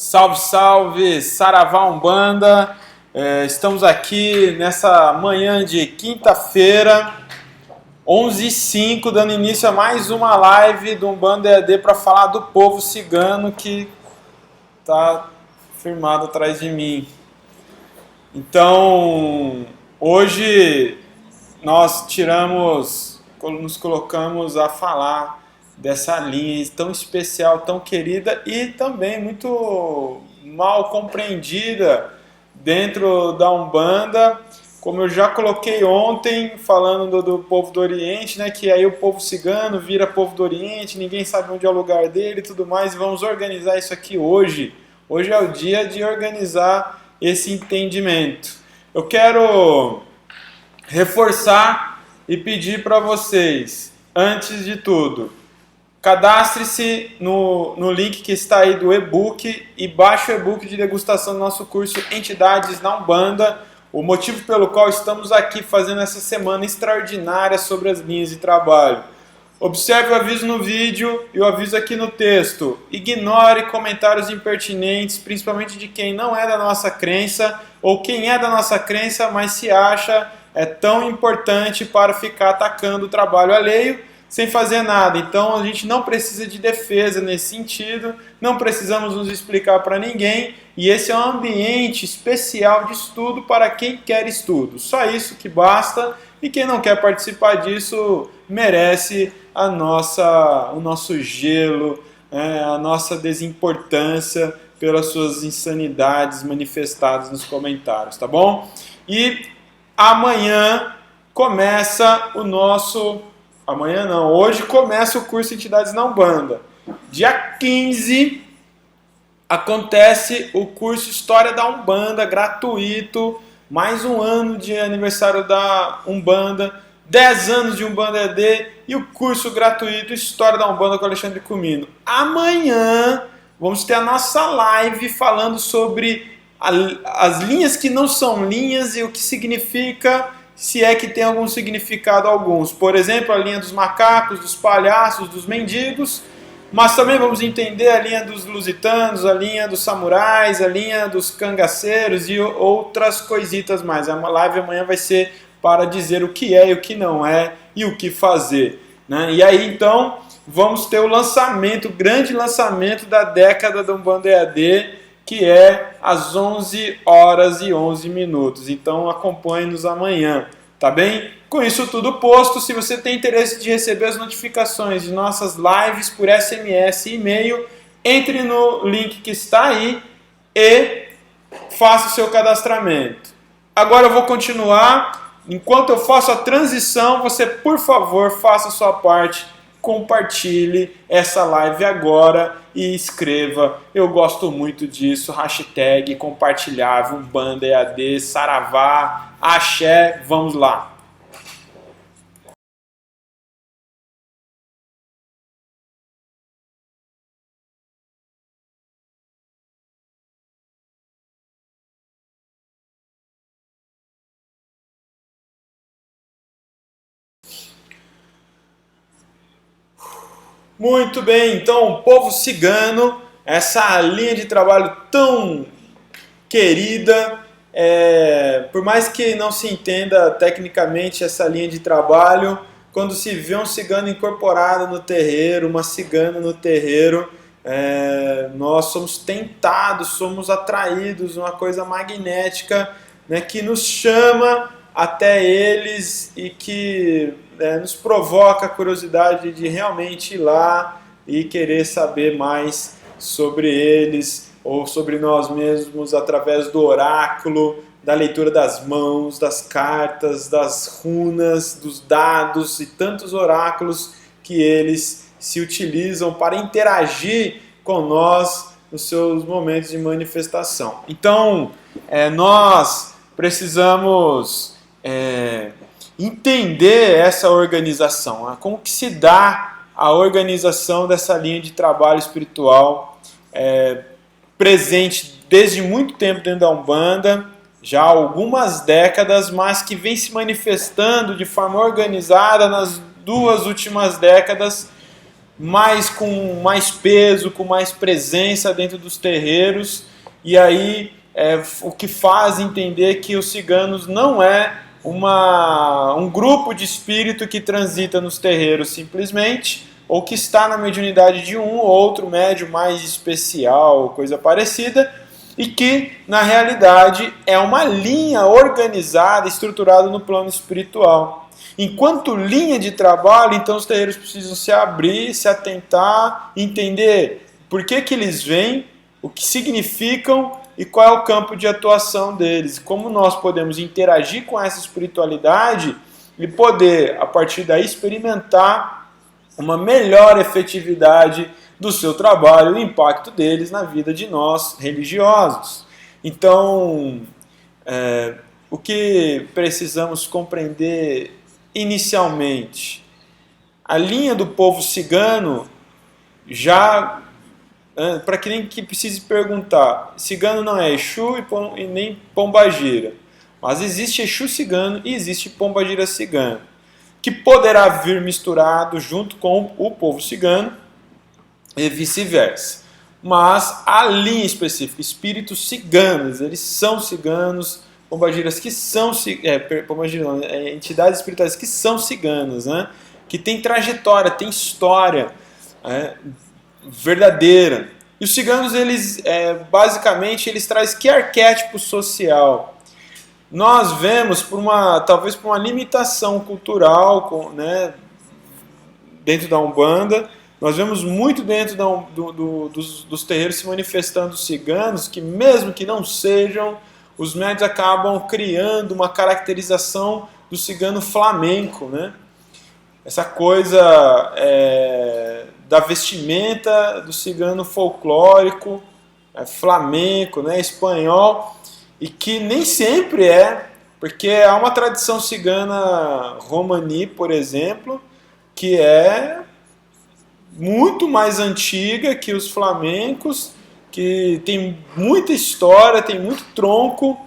Salve, salve, Saravá Umbanda. Estamos aqui nessa manhã de quinta-feira, 11h05, dando início a mais uma live do Umbanda EAD para falar do povo cigano que está firmado atrás de mim. Então, hoje nós nos colocamos a falar dessa linha tão especial, tão querida e também muito mal compreendida dentro da Umbanda. Como eu já coloquei ontem, falando do povo do Oriente, né, que aí o povo cigano vira povo do Oriente, ninguém sabe onde é o lugar dele e tudo mais, e vamos organizar isso aqui hoje. Hoje é o dia de organizar esse entendimento. Eu quero reforçar e pedir para vocês, antes de tudo, cadastre-se no link que está aí do e-book e baixe o e-book de degustação do nosso curso Entidades na Umbanda, o motivo pelo qual estamos aqui fazendo essa semana extraordinária sobre as linhas de trabalho. Observe o aviso no vídeo e o aviso aqui no texto. Ignore comentários impertinentes, principalmente de quem não é da nossa crença ou quem é da nossa crença, mas se acha tão importante para ficar atacando o trabalho alheio sem fazer nada. Então a gente não precisa de defesa nesse sentido, não precisamos nos explicar para ninguém, e esse é um ambiente especial de estudo para quem quer estudo. Só isso que basta, e quem não quer participar disso merece o nosso gelo, a nossa desimportância pelas suas insanidades manifestadas nos comentários, tá bom? E amanhã começa o nosso... Amanhã não, hoje começa o curso Entidades na Umbanda. Dia 15 acontece o curso História da Umbanda, gratuito, mais um ano de aniversário da Umbanda, 10 anos de Umbanda EAD e o curso gratuito História da Umbanda com Alexandre Comino. Amanhã vamos ter a nossa live falando sobre as linhas que não são linhas e o que significa, se é que tem algum significado alguns. Por exemplo, a linha dos macacos, dos palhaços, dos mendigos, mas também vamos entender a linha dos lusitanos, a linha dos samurais, a linha dos cangaceiros e outras coisitas mais. A live amanhã vai ser para dizer o que é e o que não é e o que fazer, né? E aí então vamos ter o lançamento, o grande lançamento da década do Umbanda EAD, que é às 11h11. Então acompanhe-nos amanhã, tá bem? Com isso tudo posto, se você tem interesse de receber as notificações de nossas lives por SMS e e-mail, entre no link que está aí e faça o seu cadastramento. Agora eu vou continuar. Enquanto eu faço a transição, você, por favor, faça a sua parte, compartilhe essa live agora e escreva, eu gosto muito disso, hashtag compartilhável, Umbanda EAD, Saravá, Axé, vamos lá. Muito bem, então, povo cigano, essa linha de trabalho tão querida, por mais que não se entenda tecnicamente essa linha de trabalho, quando se vê um cigano incorporado no terreiro, uma cigana no terreiro, nós somos tentados, somos atraídos, uma coisa magnética, né, que nos chama até eles e que nos provoca a curiosidade de realmente ir lá e querer saber mais sobre eles ou sobre nós mesmos através do oráculo, da leitura das mãos, das cartas, das runas, dos dados e tantos oráculos que eles se utilizam para interagir com nós nos seus momentos de manifestação. Então, nós precisamos entender essa organização, né? Como que se dá a organização dessa linha de trabalho espiritual presente desde muito tempo dentro da Umbanda, já há algumas décadas, mas que vem se manifestando de forma organizada nas 2 últimas décadas com mais peso, com mais presença dentro dos terreiros, e aí o que faz entender que os ciganos não é um grupo de espírito que transita nos terreiros simplesmente, ou que está na mediunidade de um ou outro médium mais especial, coisa parecida, e que, na realidade, é uma linha organizada, estruturada no plano espiritual. Enquanto linha de trabalho, então os terreiros precisam se abrir, se atentar, entender por que eles vêm, o que significam e qual é o campo de atuação deles. Como nós podemos interagir com essa espiritualidade e poder, a partir daí, experimentar uma melhor efetividade do seu trabalho, o impacto deles na vida de nós religiosos. Então, o que precisamos compreender inicialmente? A linha do povo cigano, já, para que nem que precise perguntar, cigano não é Exu e nem Pombagira, mas existe Exu cigano e existe Pombagira cigano, que poderá vir misturado junto com o povo cigano e vice-versa. Mas a linha específica, espíritos ciganos, eles são ciganos, pombagiras que são entidades espirituais que são ciganas, né? Que tem trajetória, tem história verdadeira. E os ciganos, eles basicamente, eles trazem que arquétipo social? Nós vemos, talvez por uma limitação cultural, né, dentro da Umbanda, nós vemos muito dentro dos terreiros se manifestando ciganos, que mesmo que não sejam, os médios acabam criando uma caracterização do cigano flamenco, né? Essa coisa da vestimenta do cigano folclórico, flamenco, né, espanhol, e que nem sempre porque há uma tradição cigana romani, por exemplo, que é muito mais antiga que os flamencos, que tem muita história, tem muito tronco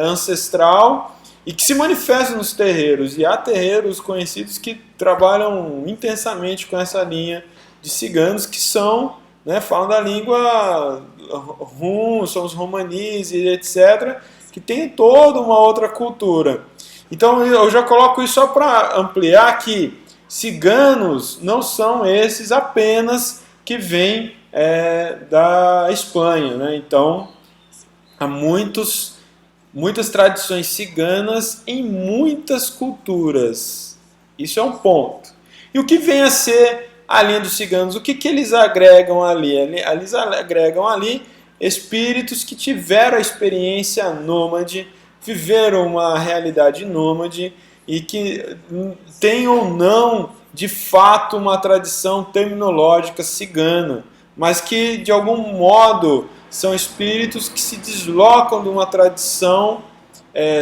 ancestral e que se manifesta nos terreiros. E há terreiros conhecidos que trabalham intensamente com essa linha de ciganos que são, né, falam da língua rum, são os romanis e etc., que tem toda uma outra cultura. Então eu já coloco isso só para ampliar que ciganos não são esses apenas que vêm da Espanha, né? Então há muitas tradições ciganas em muitas culturas. Isso é um ponto. E o que vem a ser a linha dos ciganos? O que eles agregam ali? Eles agregam ali espíritos que tiveram a experiência nômade, viveram uma realidade nômade e que tem ou não, de fato, uma tradição terminológica cigana, mas que, de algum modo, são espíritos que se deslocam de uma tradição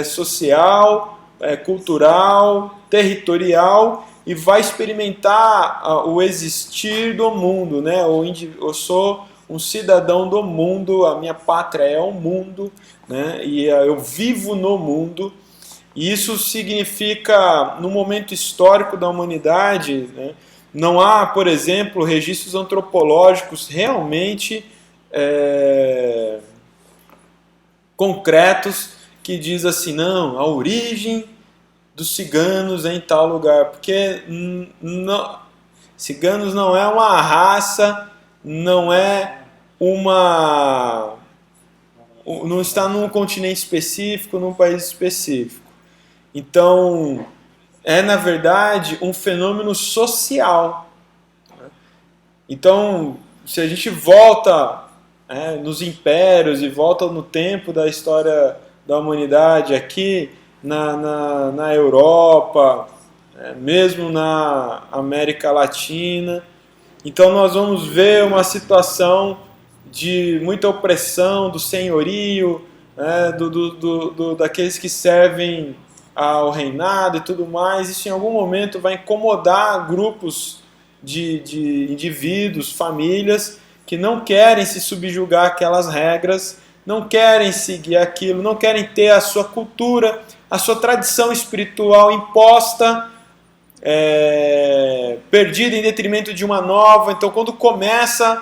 social, cultural, territorial, e vai experimentar o existir do mundo, né? Eu sou um cidadão do mundo, a minha pátria é o mundo, né? E eu vivo no mundo. E isso significa, no momento histórico da humanidade, né, não há, por exemplo, registros antropológicos realmente concretos que diz assim, não, a origem dos ciganos é em tal lugar, porque ciganos não é uma raça, não está num continente específico, num país específico. Então, na verdade, um fenômeno social. Então, se a gente volta nos impérios e volta no tempo da história da humanidade aqui, na Europa, mesmo na América Latina, então nós vamos ver uma situação de muita opressão, do senhorio, daqueles que servem ao reinado e tudo mais. Isso em algum momento vai incomodar grupos de indivíduos, famílias, que não querem se subjugar àquelas regras, não querem seguir aquilo, não querem ter a sua cultura, a sua tradição espiritual imposta perdida em detrimento de uma nova. Então, quando começa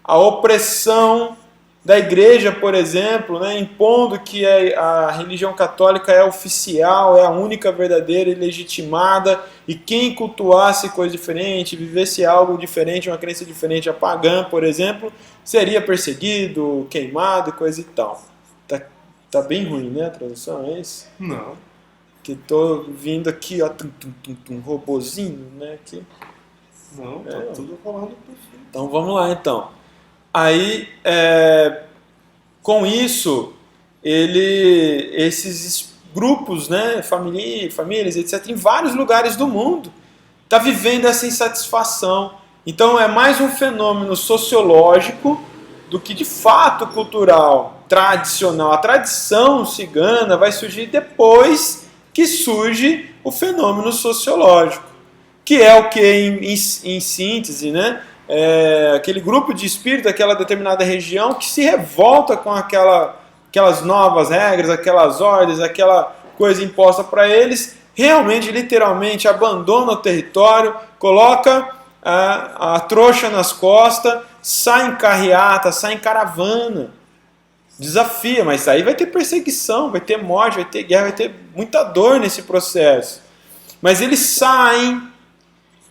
a opressão da igreja, por exemplo, né, impondo que a religião católica é oficial, é a única verdadeira e legitimada, e quem cultuasse coisa diferente, vivesse algo diferente, uma crença diferente, a pagã, por exemplo, seria perseguido, queimado, coisa e tal. Tá bem ruim, né, a tradução, é isso? Não. Que tô vindo aqui, ó, um robozinho, né, aqui. Não, tá tudo falando perfeito. Então vamos lá, então. Aí, com isso, esses grupos, né, famílias, etc., em vários lugares do mundo, tá vivendo essa insatisfação. Então é mais um fenômeno sociológico do que de fato cultural, tradicional. A tradição cigana vai surgir depois que surge o fenômeno sociológico, que é o que, em síntese, né? Aquele grupo de espírito daquela determinada região que se revolta com aquelas novas regras, aquelas ordens, aquela coisa imposta para eles, realmente, literalmente, abandona o território, coloca a trouxa nas costas, sai em carreata, sai em caravana, desafia, mas aí vai ter perseguição, vai ter morte, vai ter guerra, vai ter muita dor nesse processo. Mas eles saem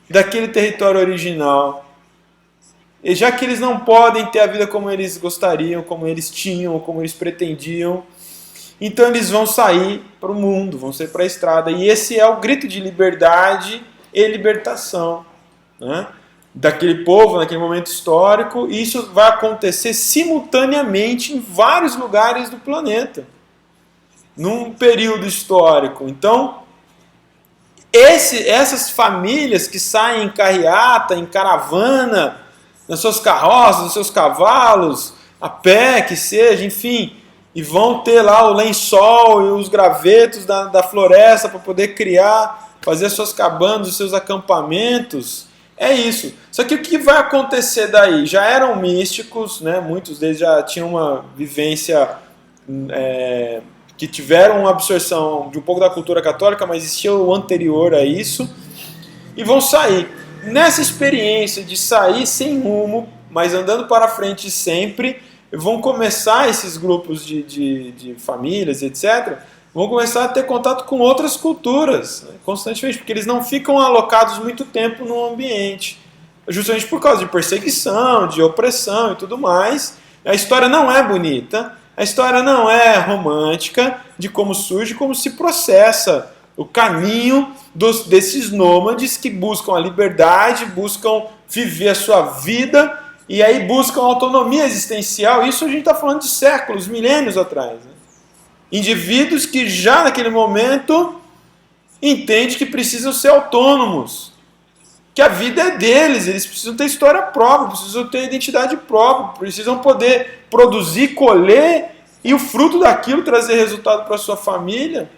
daquele território original, e já que eles não podem ter a vida como eles gostariam, como eles tinham, como eles pretendiam, então eles vão sair para o mundo, vão sair para a estrada. E esse é o grito de liberdade e libertação, né, daquele povo, naquele momento histórico. E isso vai acontecer simultaneamente em vários lugares do planeta, num período histórico. Então, essas famílias que saem em carreata, em caravana, nas suas carroças, nos seus cavalos, a pé, que seja, enfim, e vão ter lá o lençol e os gravetos da floresta para poder criar, fazer as suas cabanas, os seus acampamentos. É isso. Só que o que vai acontecer daí? Já eram místicos, né? Muitos deles já tinham uma vivência, que tiveram uma absorção de um pouco da cultura católica, mas existia o anterior a isso, e vão sair. Nessa experiência de sair sem rumo, mas andando para frente sempre, vão começar esses grupos de famílias, etc., vão começar a ter contato com outras culturas, né, constantemente, porque eles não ficam alocados muito tempo no ambiente, justamente por causa de perseguição, de opressão e tudo mais. A história não é bonita, a história não é romântica de como surge, como se processa o caminho desses nômades que buscam a liberdade, buscam viver a sua vida e aí buscam autonomia existencial. Isso a gente está falando de séculos, milênios atrás, né? Indivíduos que já naquele momento entendem que precisam ser autônomos, que a vida é deles, eles precisam ter história própria, precisam ter identidade própria, precisam poder produzir, colher e o fruto daquilo trazer resultado para a sua família.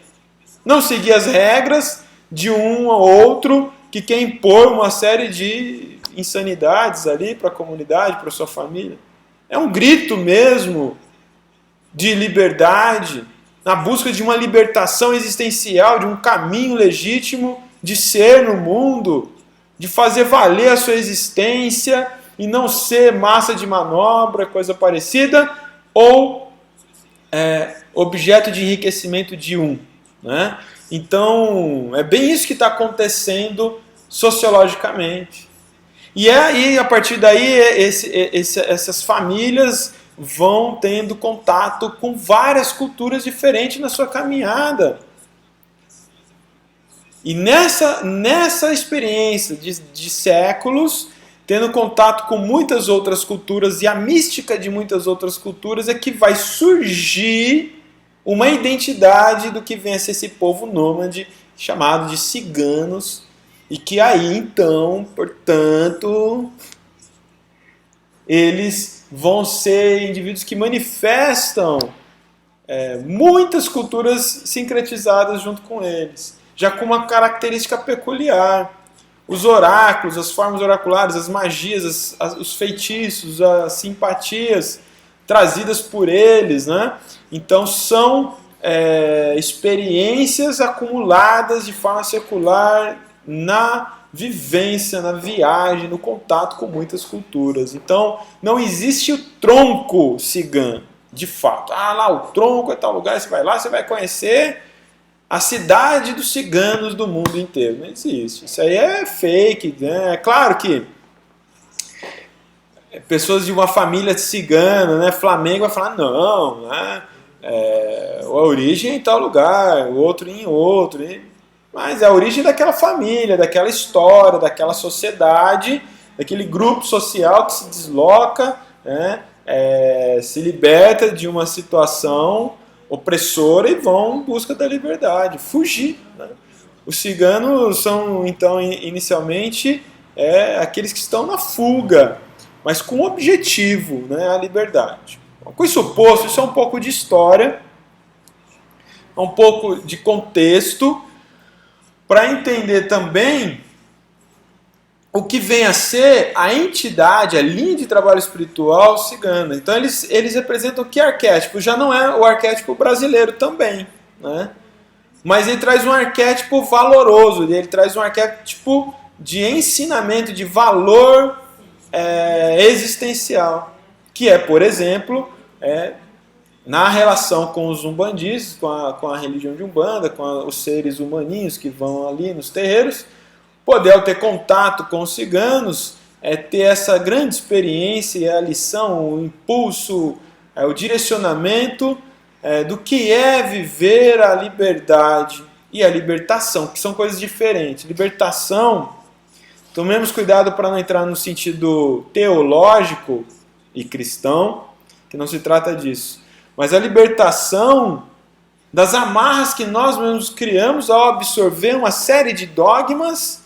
Não seguir as regras de um ou outro que quer impor uma série de insanidades ali para a comunidade, para a sua família. É um grito mesmo de liberdade, na busca de uma libertação existencial, de um caminho legítimo de ser no mundo, de fazer valer a sua existência e não ser massa de manobra, coisa parecida, ou objeto de enriquecimento de um. Né? Então, é bem isso que está acontecendo sociologicamente. E aí, a partir daí, essas famílias vão tendo contato com várias culturas diferentes na sua caminhada. E nessa experiência de séculos, tendo contato com muitas outras culturas e a mística de muitas outras culturas, é que vai surgir uma identidade do que vem a ser esse povo nômade chamado de ciganos, e que aí então, portanto, eles vão ser indivíduos que manifestam muitas culturas sincretizadas junto com eles, já com uma característica peculiar. Os oráculos, as formas oraculares, as magias, os feitiços, as simpatias trazidas por eles, né? Então são experiências acumuladas de forma secular na vivência, na viagem, no contato com muitas culturas. Então, não existe o tronco cigano, de fato. Ah, lá o tronco é tal lugar, você vai lá, você vai conhecer a cidade dos ciganos do mundo inteiro. Não existe. Isso aí é fake, né? É claro que pessoas de uma família cigana, né, Flamengo, vai falar, não, né, a origem é em tal lugar, o outro em outro. Mas é a origem daquela família, daquela história, daquela sociedade, daquele grupo social que se desloca, né, se liberta de uma situação opressora e vão em busca da liberdade, fugir. Né? Os ciganos são, então, inicialmente, aqueles que estão na fuga, mas com o objetivo, né, a liberdade. Com isso posto, isso é um pouco de história, um pouco de contexto, para entender também o que vem a ser a entidade, a linha de trabalho espiritual cigana. Então eles representam que arquétipo? Já não é o arquétipo brasileiro também, né? Mas ele traz um arquétipo valoroso, ele traz um arquétipo de ensinamento, de valor existencial, que é, por exemplo, na relação com os umbandistas, com a religião de Umbanda, com os seres humaninhos que vão ali nos terreiros, poder ter contato com os ciganos, ter essa grande experiência, a lição, o impulso, o direcionamento do que é viver a liberdade e a libertação, que são coisas diferentes. Libertação, tomemos cuidado para não entrar no sentido teológico e cristão, que não se trata disso. Mas a libertação das amarras que nós mesmos criamos ao absorver uma série de dogmas,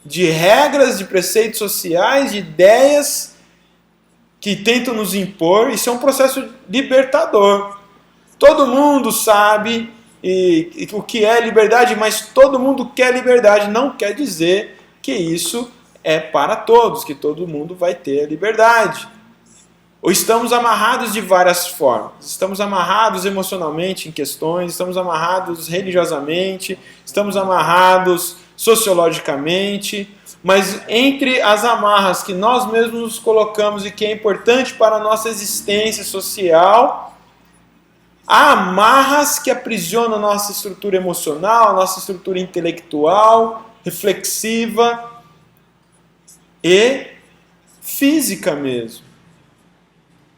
de regras, de preceitos sociais, de ideias que tentam nos impor. Isso é um processo libertador. Todo mundo sabe o que é liberdade, mas todo mundo quer liberdade. Não quer dizer que isso é para todos, que todo mundo vai ter a liberdade. Ou estamos amarrados de várias formas. Estamos amarrados emocionalmente em questões, estamos amarrados religiosamente, estamos amarrados sociologicamente, mas entre as amarras que nós mesmos nos colocamos e que é importante para a nossa existência social, há amarras que aprisionam a nossa estrutura emocional, a nossa estrutura intelectual, reflexiva e física mesmo.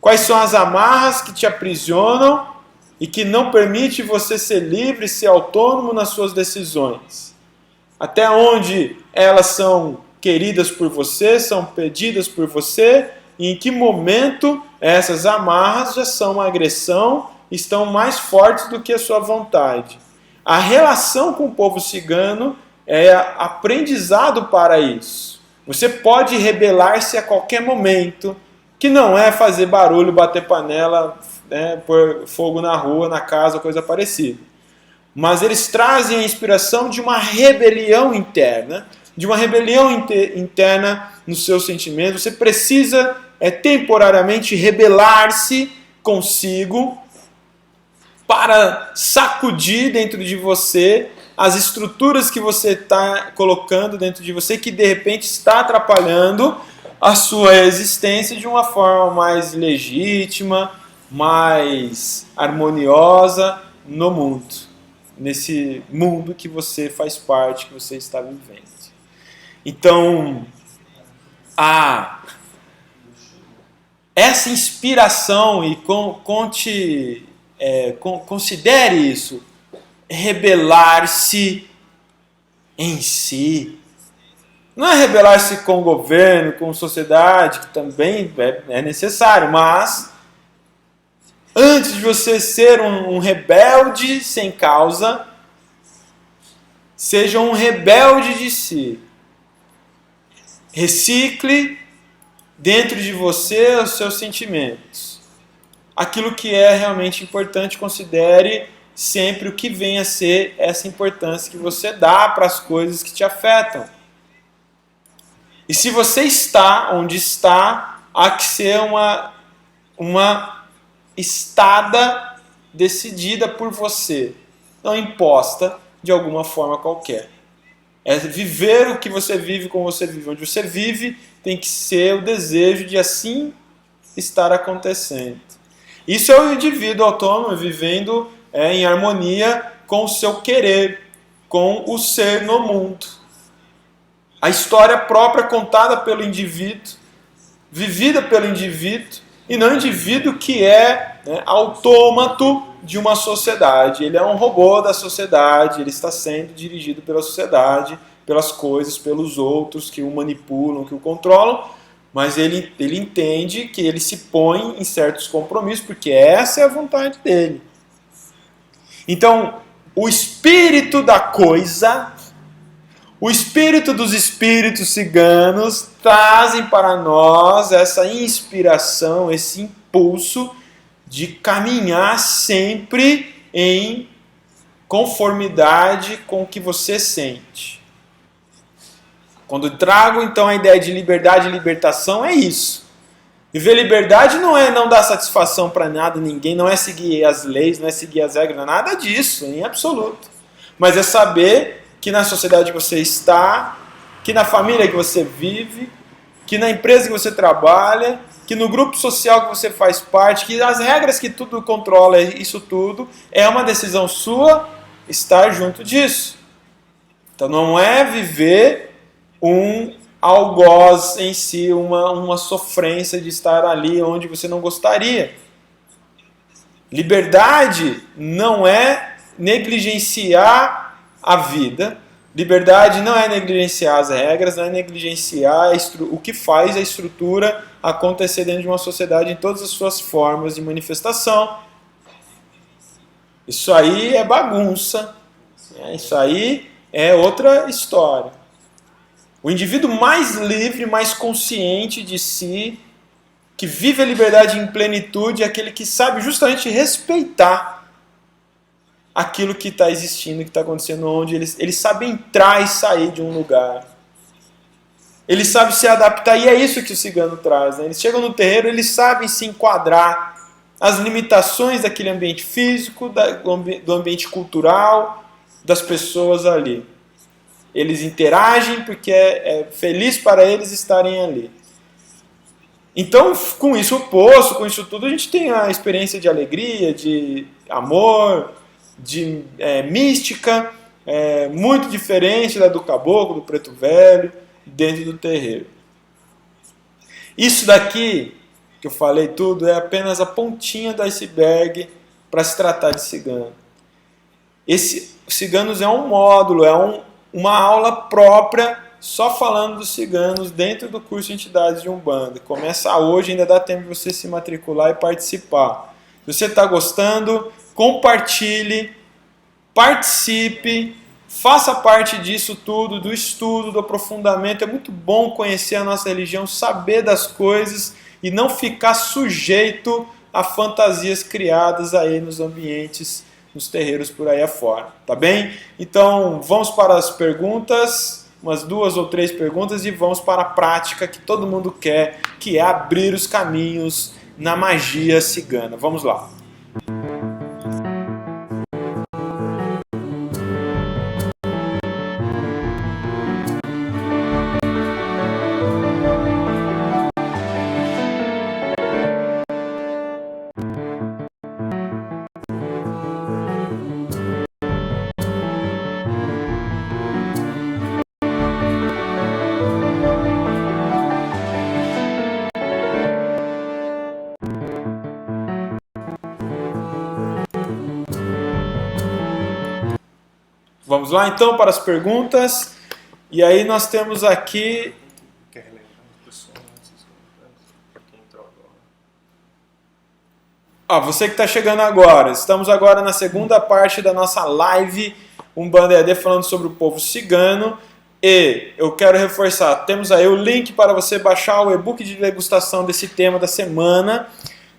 Quais são as amarras que te aprisionam e que não permite você ser livre, ser autônomo nas suas decisões? Até onde elas são queridas por você, são pedidas por você, e em que momento essas amarras já são uma agressão, estão mais fortes do que a sua vontade. A relação com o povo cigano é aprendizado para isso. Você pode rebelar-se a qualquer momento, que não é fazer barulho, bater panela, pôr fogo na rua, na casa, coisa parecida. Mas eles trazem a inspiração de uma rebelião interna, interna nos seus sentimentos. Você precisa temporariamente rebelar-se consigo para sacudir dentro de você as estruturas que você está colocando dentro de você, que de repente está atrapalhando a sua existência de uma forma mais legítima, mais harmoniosa no mundo. Nesse mundo que você faz parte, que você está vivendo. Então, essa inspiração, e considere isso, rebelar-se em si. Não é rebelar-se com o governo, com a sociedade, que também é necessário, mas antes de você ser um rebelde sem causa, seja um rebelde de si. Recicle dentro de você os seus sentimentos. Aquilo que é realmente importante, considere sempre o que vem a ser essa importância que você dá para as coisas que te afetam. E se você está onde está, há que ser uma estada decidida por você, não imposta de alguma forma qualquer. É viver o que você vive, como você vive. Onde você vive tem que ser o desejo de assim estar acontecendo. Isso é o indivíduo autônomo vivendo em harmonia com o seu querer, com o ser no mundo. A história própria contada pelo indivíduo, vivida pelo indivíduo, e não o indivíduo que é autômato de uma sociedade. Ele é um robô da sociedade, ele está sendo dirigido pela sociedade, pelas coisas, pelos outros que o manipulam, que o controlam, mas ele entende que ele se põe em certos compromissos, porque essa é a vontade dele. Então, o espírito da coisa, o espírito dos espíritos ciganos trazem para nós essa inspiração, esse impulso de caminhar sempre em conformidade com o que você sente. Quando trago então a ideia de liberdade e libertação, é isso. Viver liberdade não é não dar satisfação para nada, ninguém, não é seguir as leis, não é seguir as regras, não é nada disso, em absoluto. Mas é saber que na sociedade que você está, que na família que você vive, que na empresa que você trabalha, que no grupo social que você faz parte, que as regras que tudo controla, isso tudo, é uma decisão sua estar junto disso. Então não é viver um algoz em si, uma sofrência de estar ali onde você não gostaria. Liberdade não é negligenciar a vida. Liberdade não é negligenciar as regras, não é negligenciar o que faz a estrutura acontecer dentro de uma sociedade em todas as suas formas de manifestação. Isso aí é bagunça. Isso aí é outra história. O indivíduo mais livre, mais consciente de si, que vive a liberdade em plenitude, é aquele que sabe justamente respeitar aquilo que está existindo, que está acontecendo, onde ele sabe entrar e sair de um lugar. Ele sabe se adaptar, e é isso que o cigano traz. Eles chegam no terreiro, eles sabem se enquadrar as limitações daquele ambiente físico, do ambiente cultural, das pessoas ali. Eles interagem porque é feliz para eles estarem ali. Então, com isso posto, com isso tudo, a gente tem a experiência de alegria, de amor, de mística, muito diferente da do caboclo, do preto velho, dentro do terreiro. Isso daqui, que eu falei tudo, é apenas a pontinha do iceberg para se tratar de cigano. Ciganos é um módulo, uma aula própria só falando dos ciganos dentro do curso de Entidades de Umbanda. Começa hoje, ainda dá tempo de você se matricular e participar. Se você está gostando, compartilhe, participe, faça parte disso tudo, do estudo, do aprofundamento. É muito bom conhecer a nossa religião, saber das coisas e não ficar sujeito a fantasias criadas aí nos ambientes, nos terreiros por aí afora, tá bem? Então, vamos para as perguntas, umas 2 ou 3 perguntas, e vamos para a prática que todo mundo quer, que é abrir os caminhos na magia cigana. Vamos lá. Vamos lá então para as perguntas. E aí nós temos aqui... Quer relembrar o pessoal esses comentários? Para quem entrou agora. Você que está chegando agora. Estamos agora na segunda parte da nossa live Umbanda EAD falando sobre o povo cigano. E eu quero reforçar, temos aí o link para você baixar o e-book de degustação desse tema da semana.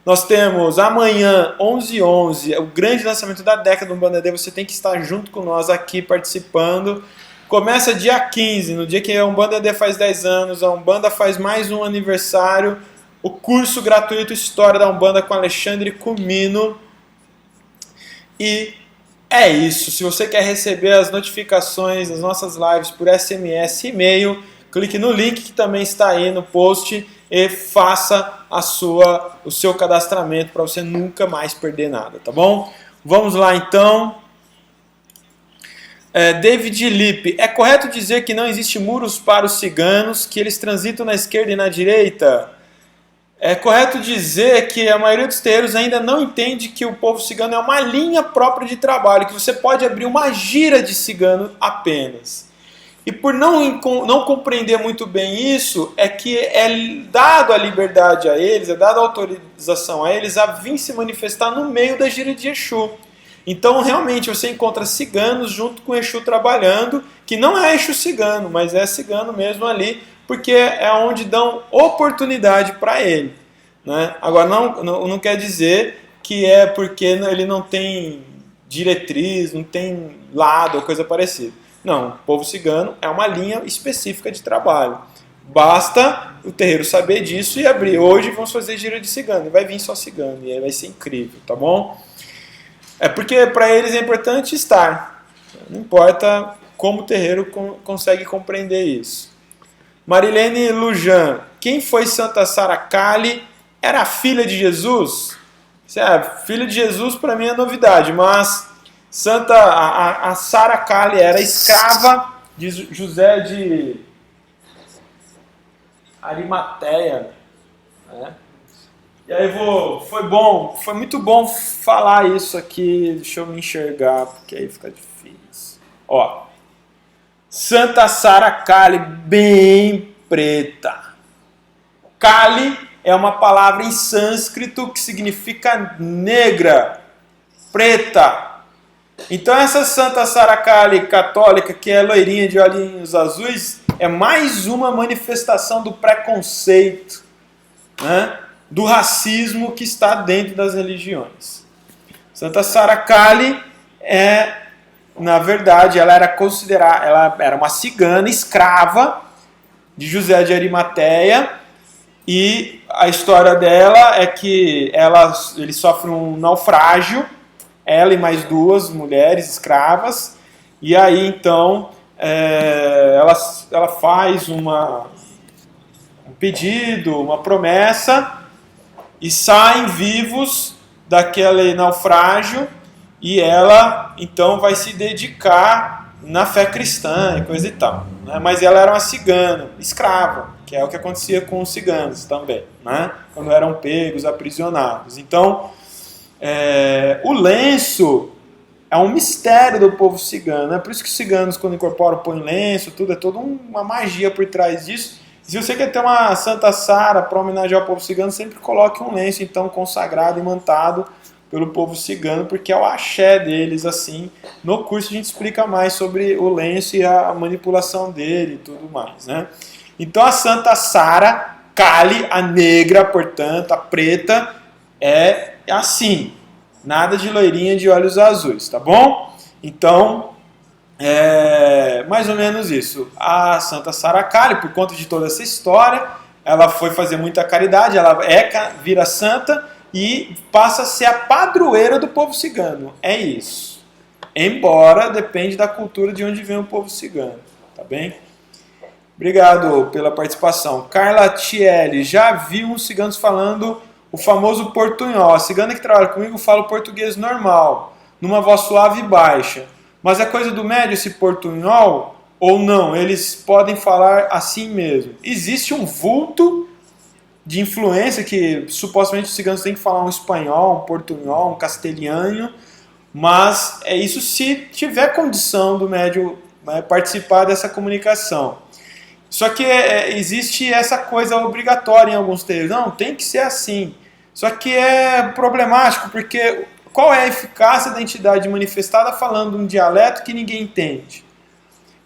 Nós temos amanhã, 11h11, o grande lançamento da década do Umbanda EAD. Você tem que estar junto com nós aqui participando. Começa dia 15, no dia que a Umbanda EAD faz 10 anos, a Umbanda faz mais um aniversário. O curso gratuito História da Umbanda com Alexandre Cumino. E é isso. Se você quer receber as notificações das nossas lives por SMS e e-mail, clique no link que também está aí no post e faça o seu cadastramento para você nunca mais perder nada, tá bom? Vamos lá então. David Lippe, é correto dizer que não existe muros para os ciganos, que eles transitam na esquerda e na direita? É correto dizer que a maioria dos terreiros ainda não entende que o povo cigano é uma linha própria de trabalho, que você pode abrir uma gira de cigano apenas. E por não compreender muito bem isso, é que é dado a liberdade a eles, é dada a autorização a eles a vir se manifestar no meio da gira de Exu. Então, realmente, você encontra ciganos junto com Exu trabalhando, que não é Exu cigano, mas é cigano mesmo ali, porque é onde dão oportunidade para ele. Né? Agora, não quer dizer que é porque ele não tem diretriz, não tem lado ou coisa parecida. Não, o povo cigano é uma linha específica de trabalho. Basta o terreiro saber disso e abrir. Hoje vamos fazer gira de cigano, e vai vir só cigano, e aí vai ser incrível, tá bom? É porque para eles é importante estar. Não importa como o terreiro consegue compreender isso. Marilene Lujan, quem foi Santa Sara Kali? Era a filha de Jesus? Filha de Jesus para mim é novidade, mas a Sara Kali era escrava de José de Arimateia, né? E aí foi muito bom falar isso aqui, deixa eu me enxergar, porque aí fica difícil. Ó, Santa Sara Kali, bem preta. Kali é uma palavra em sânscrito que significa negra, preta. Então essa Santa Sara Kali católica, que é loirinha de olhinhos azuis, é mais uma manifestação do preconceito, né? Do racismo que está dentro das religiões. Santa Sara Kali na verdade, ela era uma cigana escrava de José de Arimateia, e a história dela é que ele sofre um naufrágio, ela e mais duas mulheres escravas, e aí então ela faz um pedido, uma promessa, e saem vivos daquele naufrágio, e ela então vai se dedicar na fé cristã e coisa e tal, né? Mas ela era uma cigana, escrava, que é o que acontecia com os ciganos também, né? Quando eram pegos, aprisionados. Então, o lenço é um mistério do povo cigano, é por isso que os ciganos, quando incorporam, põem lenço, tudo, é toda uma magia por trás disso. Se você quer ter uma Santa Sara para homenagear o povo cigano, sempre coloque um lenço então consagrado e mantado pelo povo cigano, porque é o axé deles, assim. No curso a gente explica mais sobre o lenço e a manipulação dele e tudo mais, né? Então a Santa Sara Kali, a negra, portanto, a preta, é assim. Nada de loirinha de olhos azuis, tá bom? Então, mais ou menos isso. A Santa Sara Kali, por conta de toda essa história, ela foi fazer muita caridade, ela vira santa e passa a ser a padroeira do povo cigano. É isso. Embora depende da cultura de onde vem o povo cigano, tá bem? Obrigado pela participação. Carla Thiele, já vi uns ciganos falando o famoso portunhol. A cigana que trabalha comigo fala o português normal, numa voz suave e baixa. Mas é coisa do médio esse portunhol ou não? Eles podem falar assim mesmo. Existe um vulto de influência que supostamente os ciganos têm que falar um espanhol, um portunhol, um castelhano, mas é isso se tiver condição do médio participar dessa comunicação. Só que existe essa coisa obrigatória em alguns terreiros. Não, tem que ser assim. Só que é problemático, porque qual é a eficácia da entidade manifestada falando um dialeto que ninguém entende?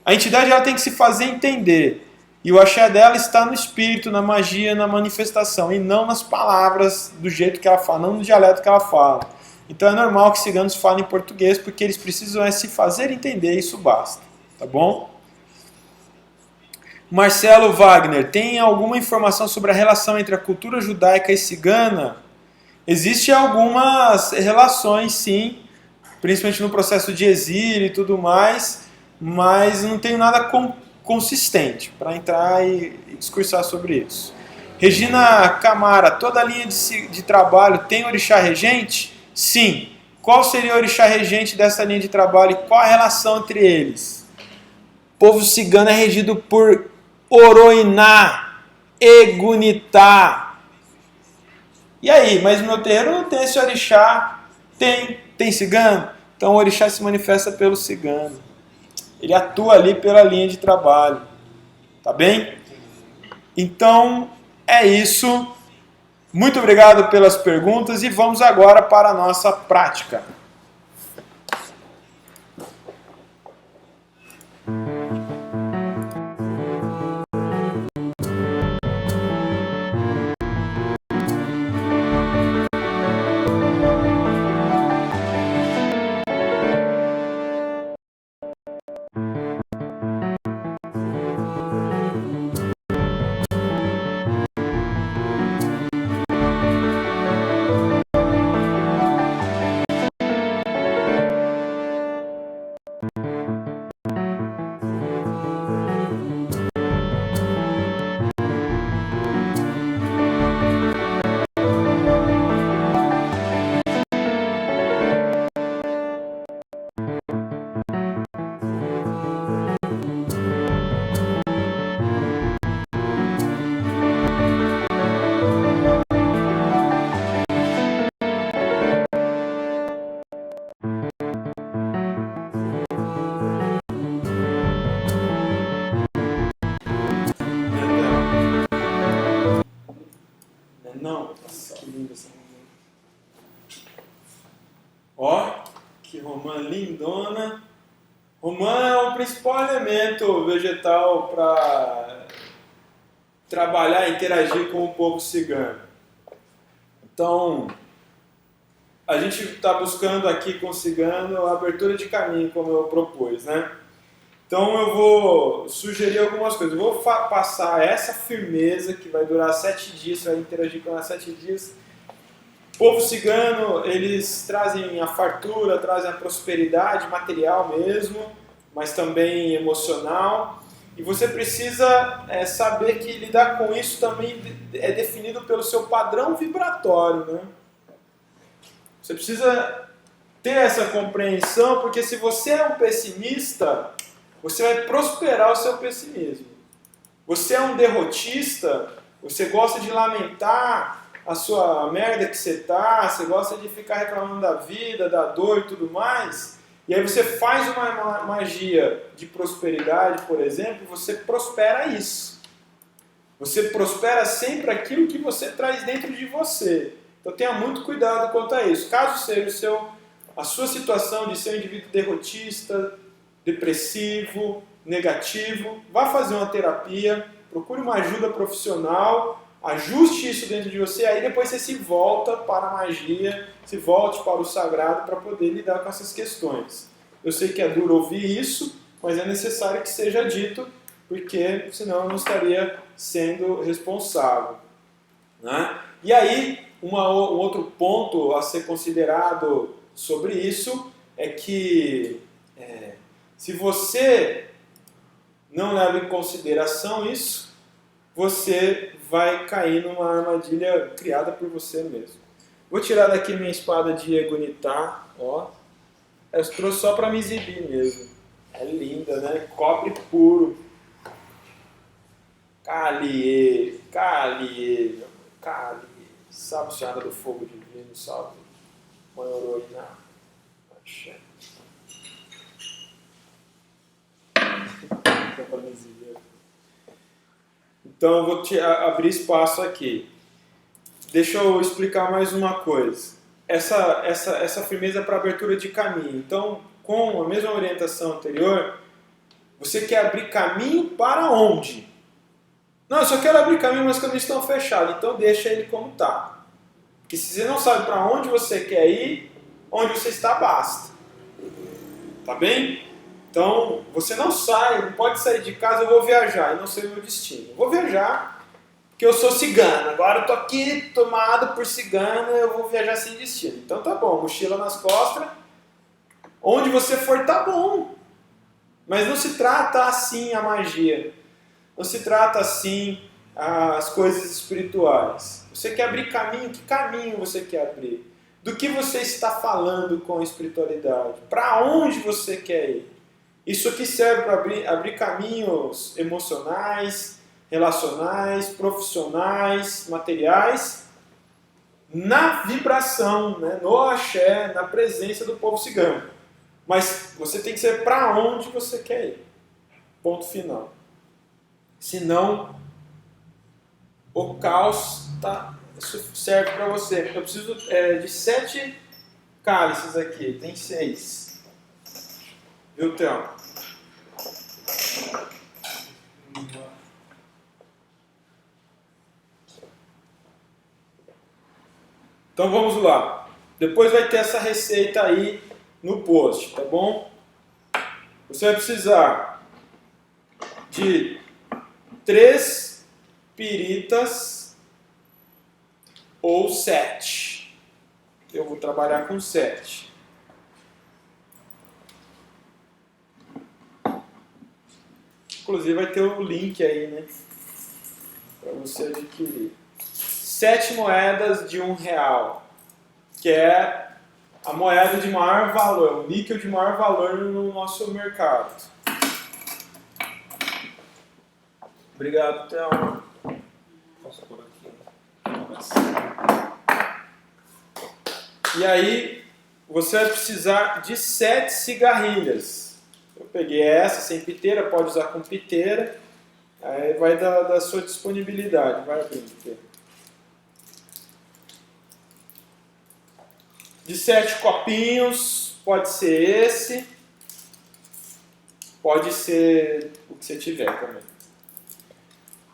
A entidade ela tem que se fazer entender. E o axé dela está no espírito, na magia, na manifestação, e não nas palavras do jeito que ela fala, não no dialeto que ela fala. Então é normal que ciganos falem português, porque eles precisam se fazer entender, isso basta. Tá bom? Marcelo Wagner, tem alguma informação sobre a relação entre a cultura judaica e cigana? Existem algumas relações, sim, principalmente no processo de exílio e tudo mais, mas não tenho nada consistente para entrar e discursar sobre isso. Regina Camara, toda a linha de trabalho tem orixá regente? Sim. Qual seria o orixá regente dessa linha de trabalho e qual a relação entre eles? O povo cigano é regido por Oroiná, Egunitá. E aí, mas no meu terreiro não tem esse orixá? Tem cigano? Então o orixá se manifesta pelo cigano. Ele atua ali pela linha de trabalho. Tá bem? Então, é isso. Muito obrigado pelas perguntas e vamos agora para a nossa prática. Não, nossa, que linda essa romã. Ó, que romã lindona. Romã é o principal elemento vegetal para trabalhar e interagir com o povo cigano. Então, a gente está buscando aqui com o cigano a abertura de caminho, como eu propus, né? Então eu vou sugerir algumas coisas. Eu vou passar essa firmeza que vai durar 7 dias, você vai interagir com ela 7 dias. O povo cigano, eles trazem a fartura, trazem a prosperidade material mesmo, mas também emocional. E você precisa saber que lidar com isso também é definido pelo seu padrão vibratório, né? Você precisa ter essa compreensão, porque se você é um pessimista, você vai prosperar o seu pessimismo. Você é um derrotista, você gosta de lamentar a sua merda que você você gosta de ficar reclamando da vida, da dor e tudo mais, e aí você faz uma magia de prosperidade, por exemplo, você prospera isso. Você prospera sempre aquilo que você traz dentro de você. Então tenha muito cuidado quanto a isso. Caso seja a sua situação de ser um indivíduo derrotista, depressivo, negativo, vá fazer uma terapia, procure uma ajuda profissional, ajuste isso dentro de você, aí depois você se volta para a magia, se volte para o sagrado para poder lidar com essas questões. Eu sei que é duro ouvir isso, mas é necessário que seja dito, porque senão eu não estaria sendo responsável, né? E aí, um outro ponto a ser considerado sobre isso é que se você não leva em consideração isso, você vai cair numa armadilha criada por você mesmo. Vou tirar daqui minha espada de Egunitá, ó. Eu trouxe só para me exibir mesmo. É linda, né? Cobre puro. Kaliê. Salve, Senhora do Fogo Divino, salve. Mãe Oroiná. Axé. Então eu vou abrir espaço aqui. Deixa eu explicar mais uma coisa. Essa firmeza para abertura de caminho. Então, com a mesma orientação anterior, você quer abrir caminho para onde? Não, eu só quero abrir caminho, mas os caminhos estão fechados. Então deixa ele como está. Porque se você não sabe para onde você quer ir, onde você está basta. Tá bem? Então, você não pode sair de casa, eu vou viajar, e não sei o meu destino. Eu vou viajar, porque eu sou cigano. Agora eu estou aqui tomado por cigano, eu vou viajar sem destino. Então tá bom, mochila nas costas, Onde você for, tá bom. Mas não se trata assim a magia. Não se trata assim as coisas espirituais. Você quer abrir caminho? Que caminho você quer abrir? Do que você está falando com a espiritualidade? Para onde você quer ir? Isso aqui serve para abrir caminhos emocionais, relacionais, profissionais, materiais, na vibração, né? No axé, na presença do povo cigano. Mas você tem que ser para onde você quer ir. Ponto final. Senão, o caos isso serve para você. Eu preciso de 7 cálices aqui. Tem 6. Viu, Théo? Então vamos lá. Depois vai ter essa receita aí no post, tá bom? Você vai precisar de 3 piritas ou 7. Eu vou trabalhar com 7. Inclusive vai ter o link aí, né? Para você adquirir. 7 moedas de R$1, que é a moeda de maior valor, o níquel de maior valor no nosso mercado. Obrigado, Théo. Posso por aqui? E aí, você vai precisar de 7 cigarrilhas. Eu peguei essa sem piteira, pode usar com piteira. Aí vai da sua disponibilidade. Vai abrir. De 7 copinhos, pode ser esse. Pode ser o que você tiver também.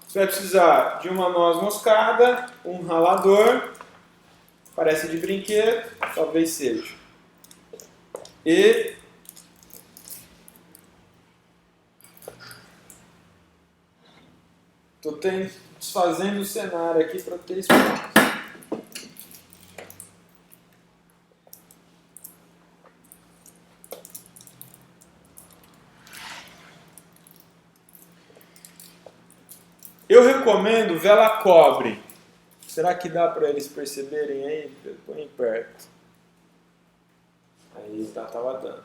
Você vai precisar de uma noz moscada, um ralador, parece de brinquedo, talvez seja. E estou desfazendo o cenário aqui para ter espaço. Eu recomendo vela cobre. Será que dá para eles perceberem aí? Põe perto. Aí tava dando.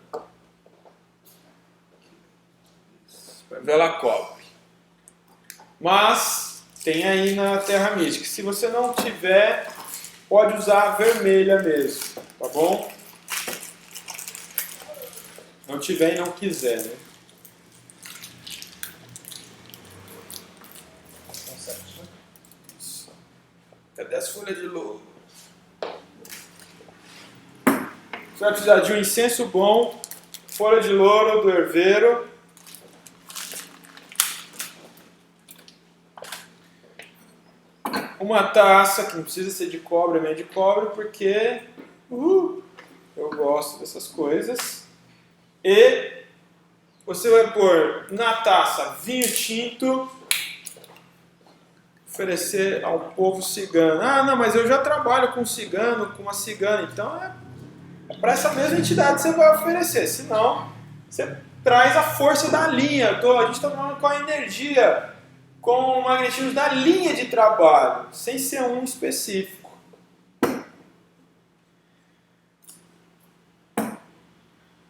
Vela cobre. Mas tem aí na Terra Mística. Se você não tiver, pode usar a vermelha mesmo, tá bom? Não tiver e não quiser, né? Cadê as folhas de louro? Você vai precisar de um incenso bom, folha de louro do herveiro, uma taça, que não precisa ser de cobre, é meio de cobre, porque eu gosto dessas coisas. E você vai pôr na taça vinho tinto, oferecer ao povo cigano. Ah, não, mas eu já trabalho com cigano, com uma cigana, então é para essa mesma entidade que você vai oferecer. Senão, você traz a força da linha. A gente está falando com a energia, com o magnetismo da linha de trabalho, sem ser um específico.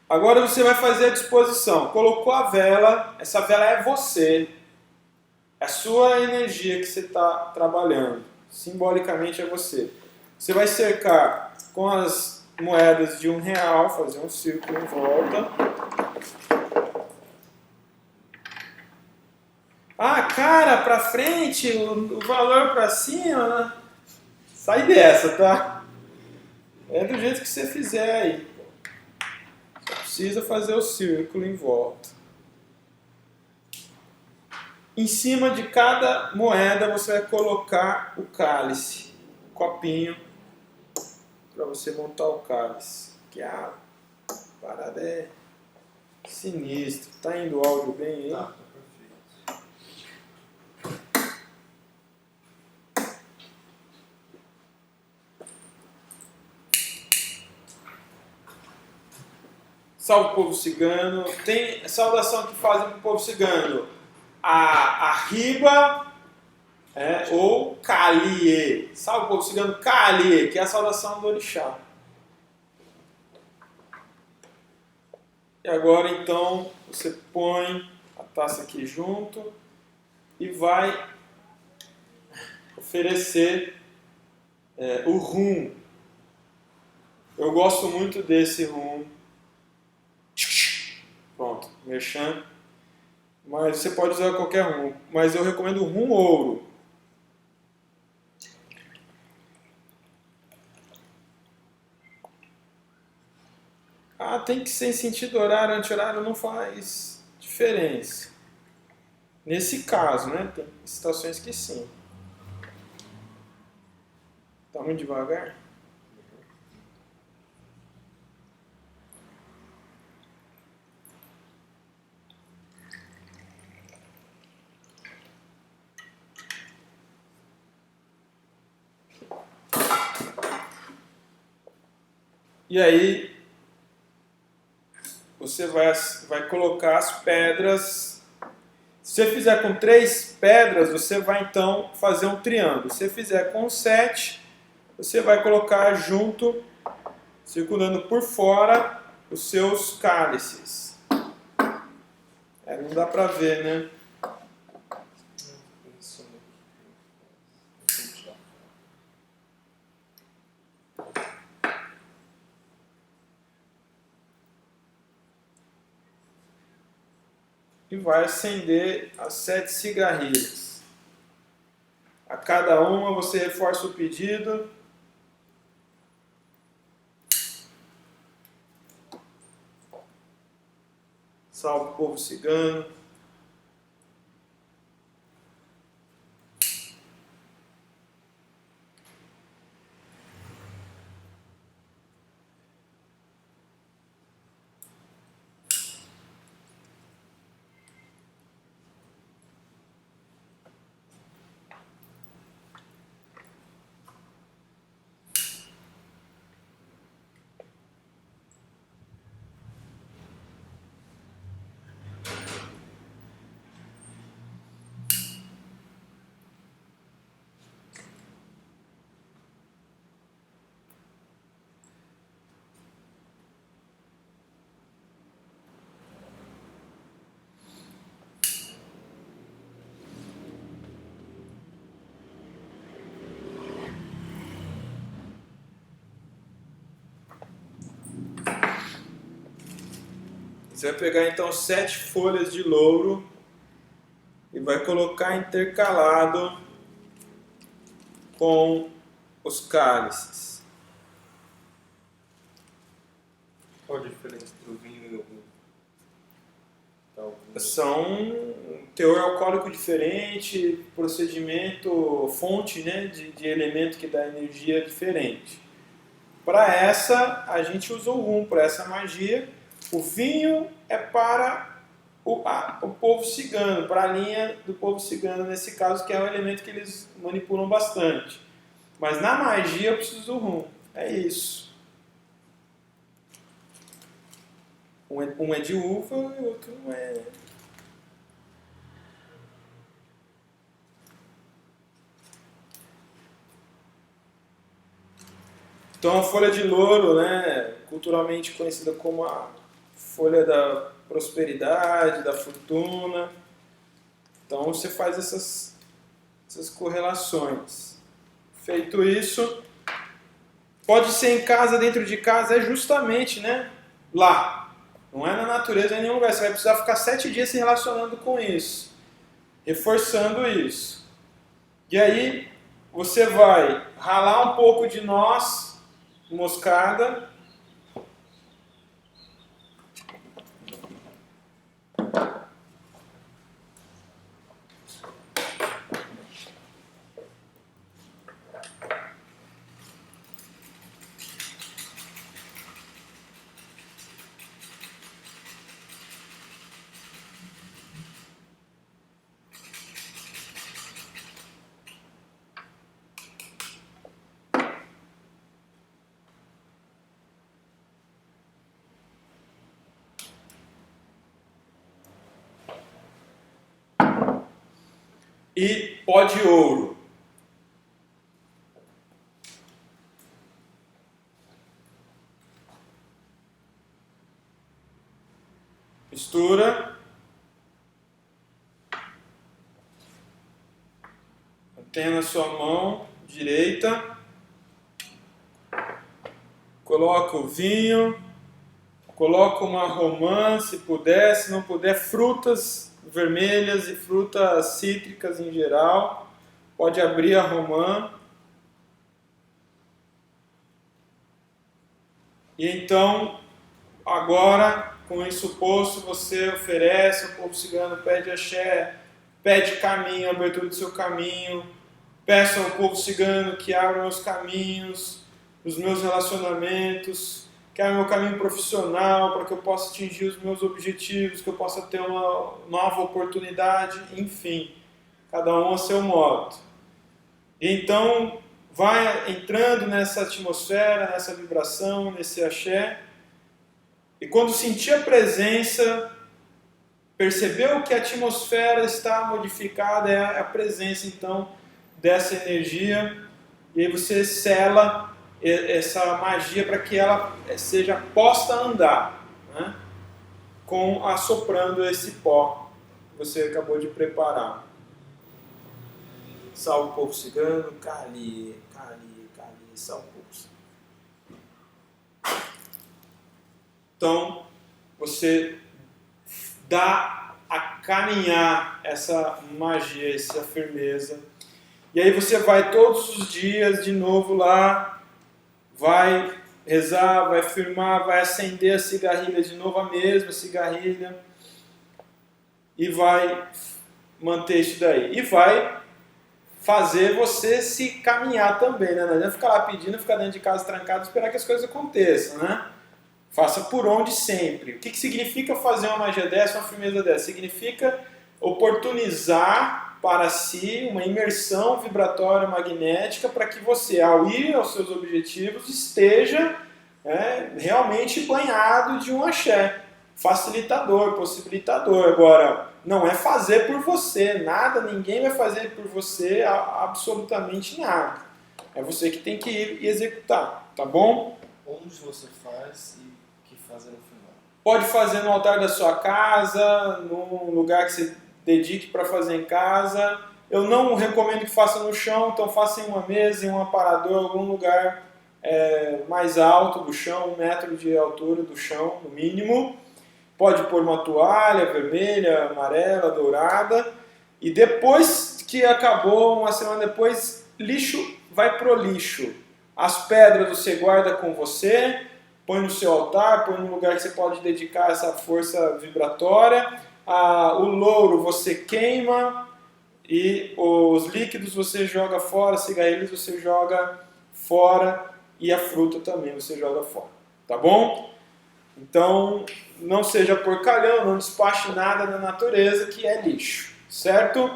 Agora você vai fazer a disposição. Colocou a vela, essa vela é você. É a sua energia que você está trabalhando. Simbolicamente é você. Você vai cercar com as moedas de R$1, fazer um círculo em volta. Ah, cara, pra frente, o valor pra cima. Sai dessa, tá? É do jeito que você fizer aí. Só precisa fazer o círculo em volta. Em cima de cada moeda você vai colocar o cálice, o copinho, para você montar o cálice. Que a parada é sinistra. Tá indo o áudio bem aí? Tá, perfeito. salve o povo cigano. Tem saudação que fazem para o povo cigano. A riba ou Kalie. Salve o povo cigano, Kalie, que é a saudação do orixá. E agora então você põe a taça aqui junto e vai oferecer o rum. Eu gosto muito desse rum. Pronto, merchan. Mas você pode usar qualquer rum. Mas eu recomendo o rum ouro. Tem que ser em sentido horário, anti-horário não faz diferença. Nesse caso, né? Tem situações que sim. Tá muito devagar? E aí, você vai colocar as pedras. Se você fizer com 3 pedras, você vai então fazer um triângulo. Se você fizer com 7, você vai colocar junto, circulando por fora, os seus cálices. Não dá pra ver, né? E vai acender as 7 cigarrilhas. A cada uma você reforça o pedido. Salve o povo cigano. Você vai pegar então 7 folhas de louro e vai colocar intercalado com os cálices. Qual a diferença entre o vinho e o rum? São um teor alcoólico diferente, procedimento, fonte, né, de elemento que dá energia diferente. Para essa, a gente usa o rum, para essa magia. O vinho é para o povo cigano, para a linha do povo cigano, nesse caso, que é um elemento que eles manipulam bastante. Mas na magia eu preciso do rum. É isso. Um é de uva e o outro não é. Então a folha de louro, né, culturalmente conhecida como a folha da prosperidade, da fortuna. Então você faz essas correlações. Feito isso, pode ser em casa, dentro de casa, é justamente, né, lá. Não é na natureza em nenhum lugar. Você vai precisar ficar 7 dias se relacionando com isso, reforçando isso. E aí você vai ralar um pouco de noz moscada. e pó de ouro. Mistura. Mantenha na sua mão direita. Coloca o vinho. Coloca uma romã, se puder. Se não puder, frutas vermelhas e frutas cítricas em geral. Pode abrir a romã. E então, agora, com isso posto, você oferece ao povo cigano, pede axé, pede caminho, abertura do seu caminho, peço ao povo cigano que abra meus caminhos, os meus relacionamentos, que abra meu caminho profissional, para que eu possa atingir os meus objetivos, que eu possa ter uma nova oportunidade, enfim, cada um a seu modo. E então, vai entrando nessa atmosfera, nessa vibração, nesse axé, e quando sentir a presença, percebeu que a atmosfera está modificada, é a presença então dessa energia, e aí você sela essa magia para que ela seja posta a andar, né? Com assoprando esse pó que você acabou de preparar. Salve o povo cigano, Kali, salve o povo cigano. Então, você dá a caminhar essa magia, essa firmeza. E aí você vai todos os dias de novo lá, vai rezar, vai firmar, vai acender a cigarrilha de novo, a mesma cigarrilha, e vai manter isso daí. E vai fazer você se caminhar também, né? Não adianta ficar lá pedindo, ficar dentro de casa trancado e esperar que as coisas aconteçam, né? Faça por onde sempre. O que significa fazer uma magia dessa, uma firmeza dessa? Significa oportunizar para si uma imersão vibratória magnética para que você, ao ir aos seus objetivos, esteja realmente banhado de um axé. Facilitador, possibilitador. Agora, não é fazer por você, nada, ninguém vai fazer por você absolutamente nada. É você que tem que ir e executar, tá bom? Onde você faz e que fazer no final? Pode fazer no altar da sua casa, num lugar que você dedique para fazer em casa. Eu não recomendo que faça no chão, então faça em uma mesa, em um aparador, algum lugar mais alto do chão, 1 metro de altura do chão, no mínimo. Pode pôr uma toalha vermelha, amarela, dourada. E depois que acabou, uma semana depois, lixo vai pro lixo. As pedras você guarda com você, põe no seu altar, põe num lugar que você pode dedicar essa força vibratória. O louro você queima e os líquidos você joga fora, cigarrilhos você joga fora e a fruta também você joga fora. Tá bom? Então, não seja porcalhão, não despache nada da natureza que é lixo, certo?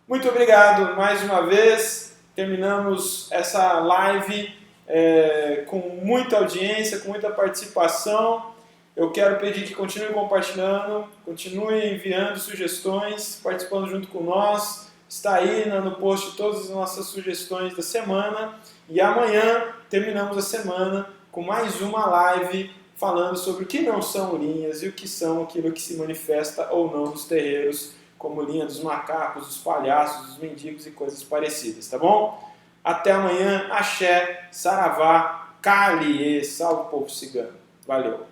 Muito obrigado mais uma vez. Terminamos essa live com muita audiência, com muita participação. Eu quero pedir que continue compartilhando, continue enviando sugestões, participando junto com nós. Está aí no post todas as nossas sugestões da semana. E amanhã terminamos a semana com mais uma live falando sobre o que não são linhas e o que são aquilo que se manifesta ou não nos terreiros, como linha dos macacos, dos palhaços, dos mendigos e coisas parecidas, tá bom? Até amanhã, axé, saravá, Kali, salve o povo cigano. Valeu!